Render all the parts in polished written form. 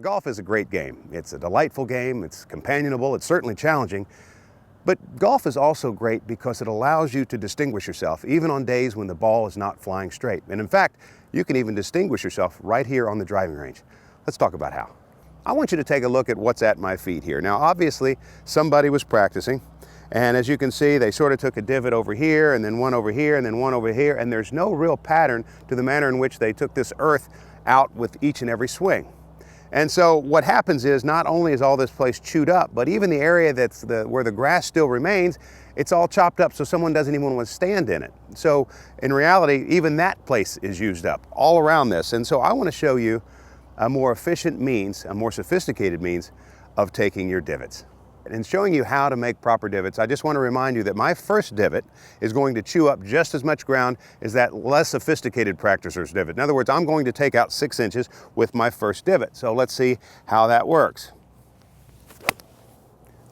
Golf is a great game. It's a delightful game, it's companionable, it's certainly challenging, but golf is also great because it allows you to distinguish yourself even on days when the ball is not flying straight. And in fact, you can even distinguish yourself right here on the driving range. Let's talk about how. I want you to take a look at what's at my feet here. Now obviously somebody was practicing, and as you can see they sort of took a divot over here and then one over here and then one over here, and there's no real pattern to the manner in which they took this earth out with each and every swing. And so what happens is not only is all this place chewed up, but even the area that's where the grass still remains, it's all chopped up so someone doesn't even want to stand in it. So in reality, even that place is used up all around this. And so I want to show you a more efficient means, a more sophisticated means of taking your divots. In showing you how to make proper divots, I just want to remind you that my first divot is going to chew up just as much ground as that less sophisticated practicer's divot. In other words, I'm going to take out 6 inches with my first divot. So let's see how that works.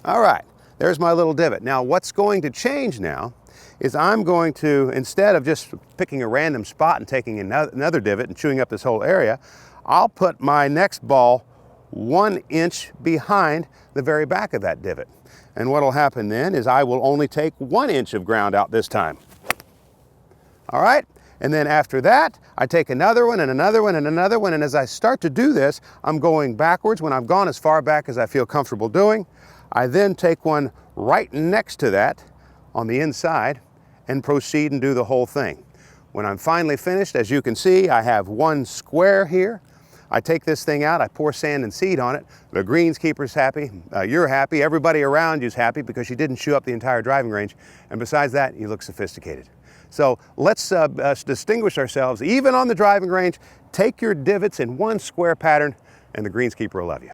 All right, there's my little divot. Now what's going to change now is I'm going to, instead of just picking a random spot and taking another divot and chewing up this whole area, I'll put my next ball 1 inch behind the very back of that divot. And what will happen then is I will only take 1 inch of ground out this time. All right, and then after that I take another one and another one and another one, and as I start to do this I'm going backwards. When I've gone as far back as I feel comfortable doing, I then take one right next to that on the inside and proceed and do the whole thing. When I'm finally finished, as you can see, I have one square here. I take this thing out, I pour sand and seed on it. The greenskeeper's happy, you're happy, everybody around you's happy because you didn't chew up the entire driving range. And besides that, you look sophisticated. So let's distinguish ourselves even on the driving range. Take your divots in one square pattern and the greenskeeper will love you.